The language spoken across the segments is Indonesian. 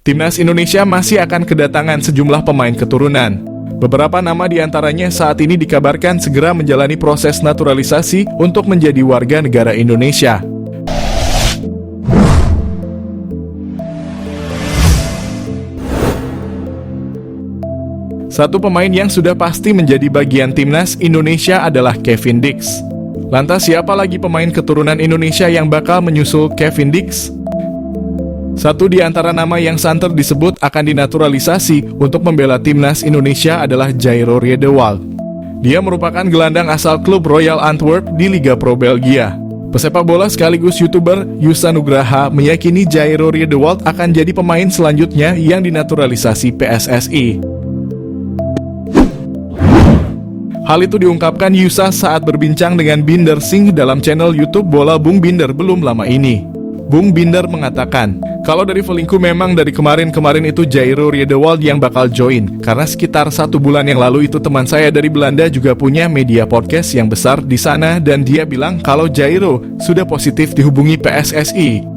Timnas Indonesia masih akan kedatangan sejumlah pemain keturunan. Beberapa nama diantaranya saat ini dikabarkan segera menjalani proses naturalisasi untuk menjadi warga negara Indonesia. Satu pemain yang sudah pasti menjadi bagian Timnas Indonesia adalah Kevin Dix. Lantas siapa lagi pemain keturunan Indonesia yang bakal menyusul Kevin Dix? Satu di antara nama yang santer disebut akan dinaturalisasi untuk membela Timnas Indonesia adalah Jairo Riedewald. Dia merupakan gelandang asal klub Royal Antwerp di Liga Pro Belgia. Pesepak bola sekaligus YouTuber Yusa Nugraha meyakini Jairo Riedewald akan jadi pemain selanjutnya yang dinaturalisasi PSSI. Hal itu diungkapkan Yusa saat berbincang dengan Binder Singh dalam channel YouTube Bola Bung Binder belum lama ini. Bung Binder mengatakan, kalau dari Velingku memang dari kemarin-kemarin itu Jairo Riedewald yang bakal join, karena sekitar 1 bulan yang lalu itu teman saya dari Belanda juga punya media podcast yang besar di sana dan dia bilang kalau Jairo sudah positif dihubungi PSSI.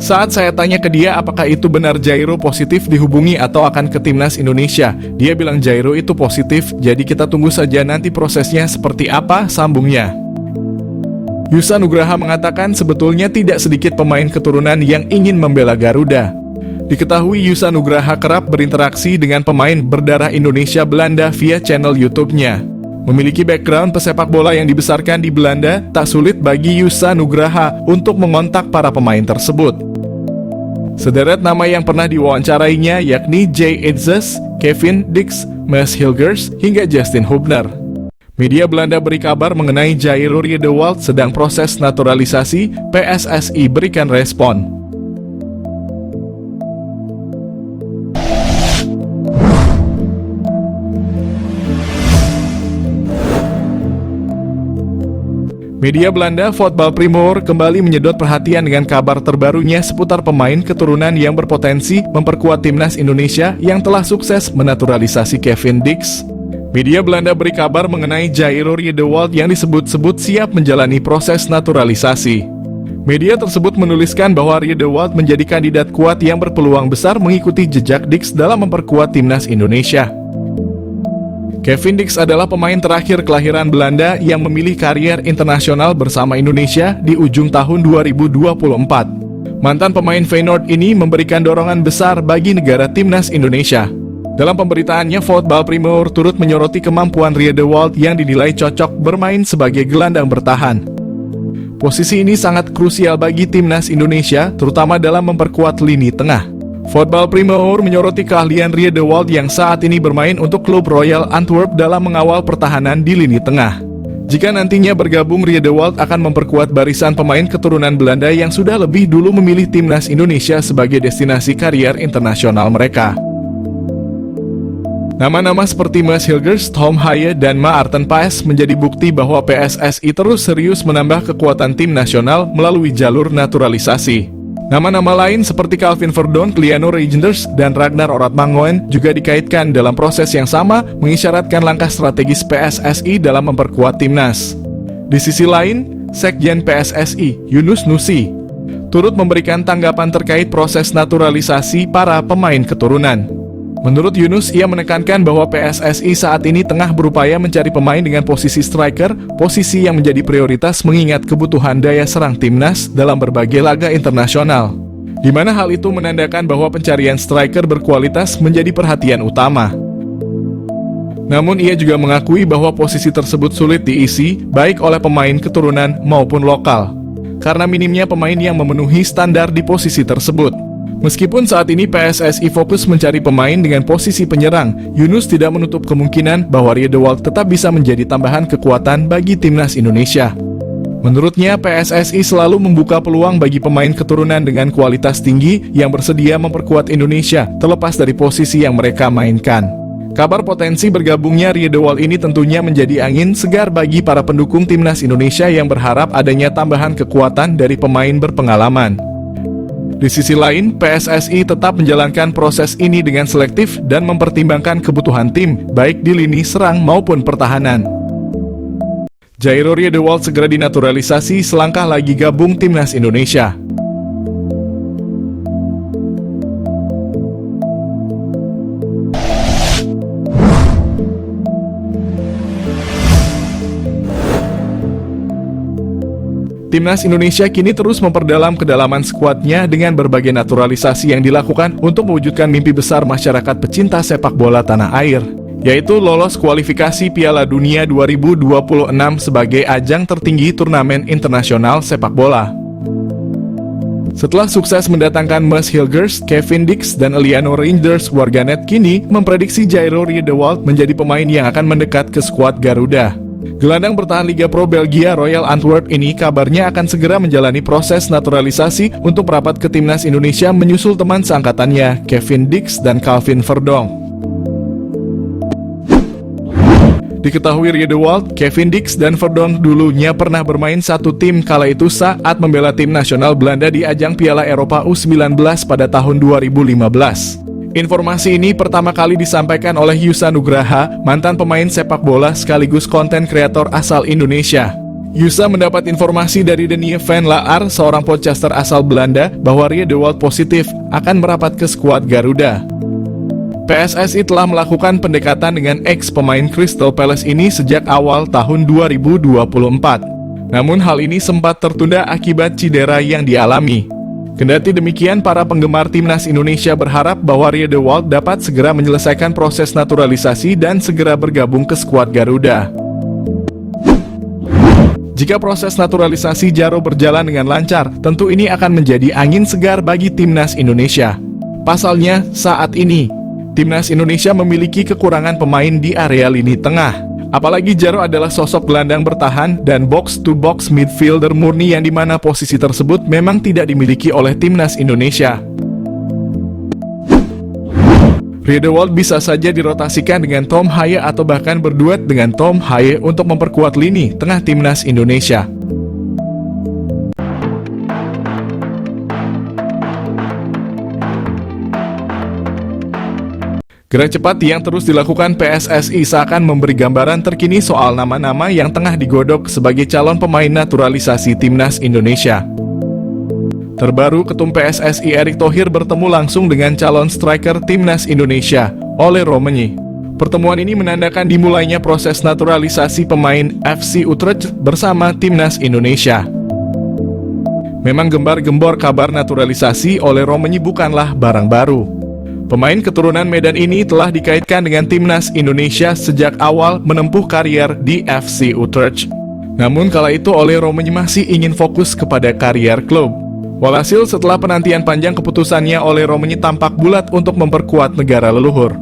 Saat saya tanya ke dia apakah itu benar Jairo positif dihubungi atau akan ke Timnas Indonesia, dia bilang Jairo itu positif, jadi kita tunggu saja nanti prosesnya seperti apa, sambungnya. Yusa Nugraha mengatakan sebetulnya tidak sedikit pemain keturunan yang ingin membela Garuda. Diketahui Yusa Nugraha kerap berinteraksi dengan pemain berdarah Indonesia Belanda via channel YouTube-nya. Memiliki background pesepak bola yang dibesarkan di Belanda, tak sulit bagi Yusa Nugraha untuk mengontak para pemain tersebut. Sederet nama yang pernah diwawancarainya yakni Jay Itzes, Kevin Dix, Mads Hilgers, hingga Justin Hubner. Media Belanda beri kabar mengenai Jairo Riedewald sedang proses naturalisasi, PSSI berikan respon. Media Belanda Voetbal Primeur kembali menyedot perhatian dengan kabar terbarunya seputar pemain keturunan yang berpotensi memperkuat Timnas Indonesia yang telah sukses menaturalisasi Kevin Dix. Media Belanda beri kabar mengenai Jairo Riedewald yang disebut-sebut siap menjalani proses naturalisasi. Media tersebut menuliskan bahwa Riedewald menjadi kandidat kuat yang berpeluang besar mengikuti jejak Dix dalam memperkuat Timnas Indonesia. Kevin Dix adalah pemain terakhir kelahiran Belanda yang memilih karier internasional bersama Indonesia di ujung tahun 2024. Mantan pemain Feyenoord ini memberikan dorongan besar bagi negara Timnas Indonesia. Dalam pemberitaannya, Voetbal Primeur turut menyoroti kemampuan Riedewald yang dinilai cocok bermain sebagai gelandang bertahan. Posisi ini sangat krusial bagi Timnas Indonesia, terutama dalam memperkuat lini tengah. Voetbal Primeur menyoroti keahlian Riedewald yang saat ini bermain untuk klub Royal Antwerp dalam mengawal pertahanan di lini tengah. Jika nantinya bergabung, Riedewald akan memperkuat barisan pemain keturunan Belanda yang sudah lebih dulu memilih Timnas Indonesia sebagai destinasi karier internasional mereka. Nama-nama seperti Mads Hilgers, Tom Haye, dan Maarten Paes menjadi bukti bahwa PSSI terus serius menambah kekuatan tim nasional melalui jalur naturalisasi. Nama-nama lain seperti Calvin Verdon, Kliano Reijnders, dan Ragnar Oratmangoen juga dikaitkan dalam proses yang sama mengisyaratkan langkah strategis PSSI dalam memperkuat timnas. Di sisi lain, Sekjen PSSI, Yunus Nusi, turut memberikan tanggapan terkait proses naturalisasi para pemain keturunan. Menurut Yunus, ia menekankan bahwa PSSI saat ini tengah berupaya mencari pemain dengan posisi striker, posisi yang menjadi prioritas mengingat kebutuhan daya serang timnas dalam berbagai laga internasional. Di mana hal itu menandakan bahwa pencarian striker berkualitas menjadi perhatian utama. Namun ia juga mengakui bahwa posisi tersebut sulit diisi, baik oleh pemain keturunan maupun lokal, karena minimnya pemain yang memenuhi standar di posisi tersebut. Meskipun saat ini PSSI fokus mencari pemain dengan posisi penyerang, Yunus tidak menutup kemungkinan bahwa Riedewald tetap bisa menjadi tambahan kekuatan bagi Timnas Indonesia. Menurutnya, PSSI selalu membuka peluang bagi pemain keturunan dengan kualitas tinggi yang bersedia memperkuat Indonesia, terlepas dari posisi yang mereka mainkan. Kabar potensi bergabungnya Riedewald ini tentunya menjadi angin segar bagi para pendukung Timnas Indonesia yang berharap adanya tambahan kekuatan dari pemain berpengalaman. Di sisi lain, PSSI tetap menjalankan proses ini dengan selektif dan mempertimbangkan kebutuhan tim, baik di lini serang maupun pertahanan. Jairo Riedewald segera dinaturalisasi selangkah lagi gabung Timnas Indonesia. Timnas Indonesia kini terus memperdalam kedalaman skuadnya dengan berbagai naturalisasi yang dilakukan untuk mewujudkan mimpi besar masyarakat pecinta sepak bola tanah air, yaitu lolos kualifikasi Piala Dunia 2026 sebagai ajang tertinggi turnamen internasional sepak bola. Setelah sukses mendatangkan Mads Hilgers, Kevin Dix, dan Eliano Rangers, warganet kini memprediksi Jairo Riedewald menjadi pemain yang akan mendekat ke skuad Garuda. Gelandang bertahan Liga Pro Belgia Royal Antwerp ini kabarnya akan segera menjalani proses naturalisasi untuk merapat ke Timnas Indonesia menyusul teman seangkatannya, Kevin Dix dan Calvin Verdonk. Diketahui Riedewald, Kevin Dix, dan Verdonk dulunya pernah bermain satu tim kala itu saat membela tim nasional Belanda di ajang Piala Eropa U19 pada tahun 2015. Informasi ini pertama kali disampaikan oleh Yusa Nugraha, mantan pemain sepak bola sekaligus konten kreator asal Indonesia. Yusa mendapat informasi dari Denie van Laar, seorang podcaster asal Belanda, bahwa Riedewald positif akan merapat ke skuad Garuda. PSSI telah melakukan pendekatan dengan ex-pemain Crystal Palace ini sejak awal tahun 2024. Namun hal ini sempat tertunda akibat cedera yang dialami. Kendati demikian, para penggemar Timnas Indonesia berharap bahwa Riedewald dapat segera menyelesaikan proses naturalisasi dan segera bergabung ke skuad Garuda. Jika proses naturalisasi Jaro berjalan dengan lancar, tentu ini akan menjadi angin segar bagi Timnas Indonesia. Pasalnya, saat ini, Timnas Indonesia memiliki kekurangan pemain di area lini tengah. Apalagi Jaro adalah sosok gelandang bertahan dan box-to-box midfielder murni yang dimana posisi tersebut memang tidak dimiliki oleh Timnas Indonesia. Riedewald bisa saja dirotasikan dengan Tom Haye atau bahkan berduet dengan Tom Haye untuk memperkuat lini tengah Timnas Indonesia. Gerak cepat yang terus dilakukan PSSI seakan memberi gambaran terkini soal nama-nama yang tengah digodok sebagai calon pemain naturalisasi Timnas Indonesia. Terbaru, Ketum PSSI Erick Thohir bertemu langsung dengan calon striker Timnas Indonesia, Ole Romenyi. Pertemuan ini menandakan dimulainya proses naturalisasi pemain FC Utrecht bersama Timnas Indonesia. Memang gembar-gembor kabar naturalisasi Ole Romenyi bukanlah barang baru. Pemain keturunan Medan ini telah dikaitkan dengan Timnas Indonesia sejak awal menempuh karier di FC Utrecht. Namun kala itu Ole Romenyi masih ingin fokus kepada karier klub. Walhasil setelah penantian panjang keputusannya, Ole Romenyi tampak bulat untuk memperkuat negara leluhur.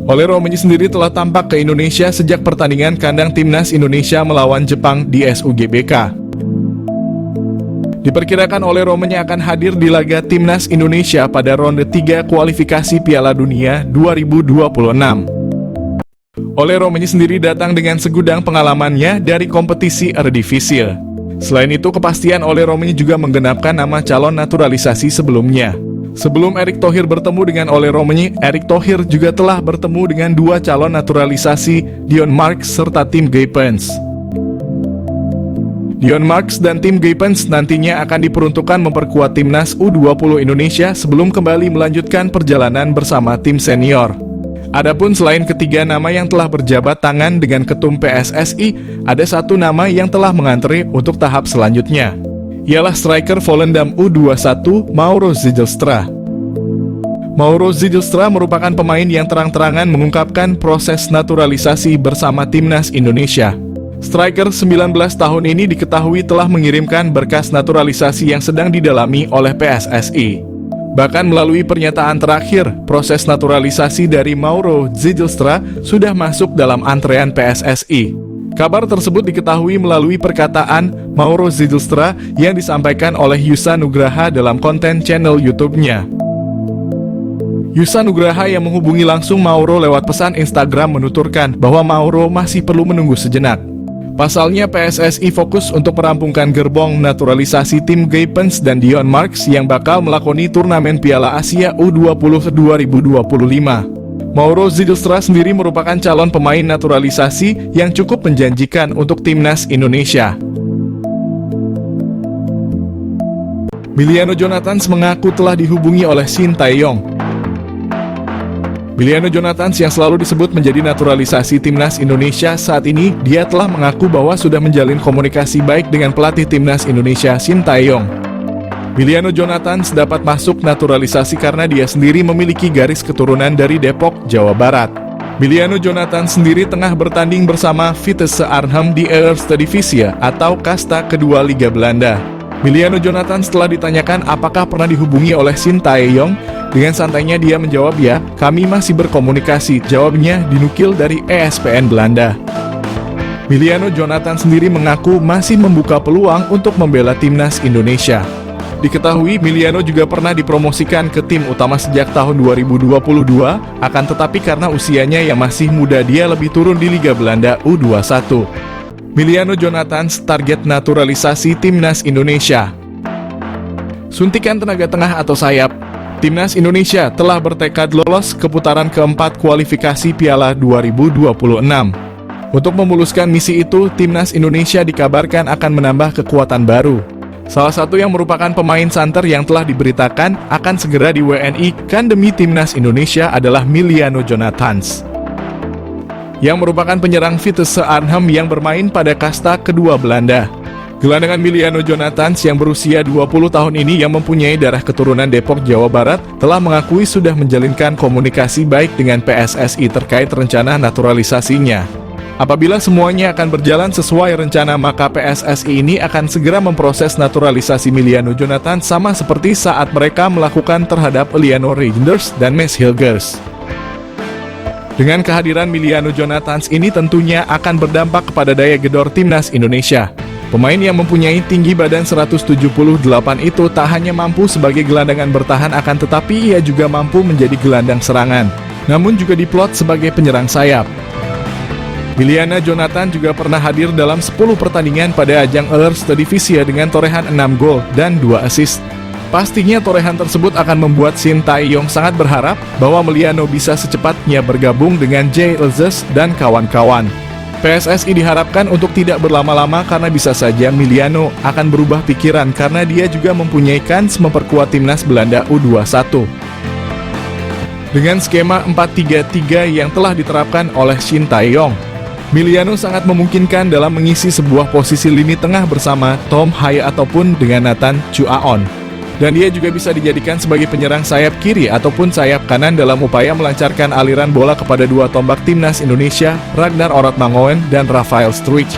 Ole Romenyi sendiri telah tampak ke Indonesia sejak pertandingan kandang Timnas Indonesia melawan Jepang di SUGBK. Diperkirakan Ole Romenyi akan hadir di laga Timnas Indonesia pada ronde 3 kualifikasi Piala Dunia 2026. Ole Romenyi sendiri datang dengan segudang pengalamannya dari kompetisi Eredivisie. Selain itu, kepastian Ole Romenyi juga menggenapkan nama calon naturalisasi sebelumnya. Sebelum Erick Thohir bertemu dengan Ole Romenyi, Erick Thohir juga telah bertemu dengan dua calon naturalisasi, Dion Marks serta Tim Guypens. Dion Marks dan Tim Guypens nantinya akan diperuntukkan memperkuat Timnas U20 Indonesia sebelum kembali melanjutkan perjalanan bersama tim senior. Adapun selain ketiga nama yang telah berjabat tangan dengan Ketum PSSI, ada satu nama yang telah mengantri untuk tahap selanjutnya. Ialah striker Volendam U21, Mauro Zijlstra. Mauro Zijlstra merupakan pemain yang terang-terangan mengungkapkan proses naturalisasi bersama Timnas Indonesia. Striker 19 tahun ini diketahui telah mengirimkan berkas naturalisasi yang sedang didalami oleh PSSI. Bahkan melalui pernyataan terakhir, proses naturalisasi dari Mauro Zijlstra sudah masuk dalam antrean PSSI. Kabar tersebut diketahui melalui perkataan Mauro Zijlstra yang disampaikan oleh Yusa Nugraha dalam konten channel YouTube-nya. Yusa Nugraha yang menghubungi langsung Mauro lewat pesan Instagram menuturkan bahwa Mauro masih perlu menunggu sejenak. Pasalnya PSSI fokus untuk merampungkan gerbong naturalisasi Tim Guypens dan Dion Marks yang bakal melakoni turnamen Piala Asia U20 2025. Mauro Zijlstra sendiri merupakan calon pemain naturalisasi yang cukup menjanjikan untuk Timnas Indonesia. Miliano Jonathans mengaku telah dihubungi oleh Shin Tae-yong. Miliano Jonathans yang selalu disebut menjadi naturalisasi timnas Indonesia saat ini, dia telah mengaku bahwa sudah menjalin komunikasi baik dengan pelatih timnas Indonesia Shin Tae-yong. Miliano Jonathans dapat masuk naturalisasi karena dia sendiri memiliki garis keturunan dari Depok, Jawa Barat. Miliano Jonathans sendiri tengah bertanding bersama Vitesse Arnhem di Eerste Divisie atau kasta kedua Liga Belanda. Miliano Jonathans telah ditanyakan apakah pernah dihubungi oleh Shin Tae-yong. Dengan santainya dia menjawab, "Ya, kami masih berkomunikasi." Jawabnya dinukil dari ESPN Belanda. Miliano Jonathans sendiri mengaku masih membuka peluang untuk membela timnas Indonesia. Diketahui Miliano juga pernah dipromosikan ke tim utama sejak tahun 2022, akan tetapi karena usianya yang masih muda dia lebih turun di Liga Belanda U21. Miliano Jonathans target naturalisasi timnas Indonesia. Suntikan tenaga tengah atau sayap. Timnas Indonesia telah bertekad lolos ke putaran keempat kualifikasi Piala 2026. Untuk memuluskan misi itu, Timnas Indonesia dikabarkan akan menambah kekuatan baru. Salah satu yang merupakan pemain santer yang telah diberitakan akan segera di WNI kan demi Timnas Indonesia adalah Miliano Jonathans, yang merupakan penyerang Vitesse Arnhem yang bermain pada kasta kedua Belanda. Gelandangan Miliano Jonathans yang berusia 20 tahun ini yang mempunyai darah keturunan Depok, Jawa Barat, telah mengakui sudah menjalinkan komunikasi baik dengan PSSI terkait rencana naturalisasinya. Apabila semuanya akan berjalan sesuai rencana, maka PSSI ini akan segera memproses naturalisasi Miliano Jonathans sama seperti saat mereka melakukan terhadap Eliano Reijnders dan Mads Hilgers. Dengan kehadiran Miliano Jonathans ini tentunya akan berdampak kepada daya gedor timnas Indonesia. Pemain yang mempunyai tinggi badan 178 itu tak hanya mampu sebagai gelandangan bertahan, akan tetapi ia juga mampu menjadi gelandang serangan, namun juga diplot sebagai penyerang sayap. Miliano Jonathans juga pernah hadir dalam 10 pertandingan pada ajang Eerste Divisie dengan torehan 6 gol dan 2 assist. Pastinya torehan tersebut akan membuat Shin Tae-yong sangat berharap bahwa Miliano bisa secepatnya bergabung dengan Jay Elzes dan kawan-kawan. PSSI diharapkan untuk tidak berlama-lama karena bisa saja Miliano akan berubah pikiran karena dia juga mempunyai kans memperkuat timnas Belanda U21. Dengan skema 4-3-3 yang telah diterapkan oleh Shin Tae-yong, Miliano sangat memungkinkan dalam mengisi sebuah posisi lini tengah bersama Tom Haye ataupun dengan Nathan Chuaon. Dan dia juga bisa dijadikan sebagai penyerang sayap kiri ataupun sayap kanan dalam upaya melancarkan aliran bola kepada dua tombak timnas Indonesia, Ragnar Orotmangoen dan Rafael Struijk.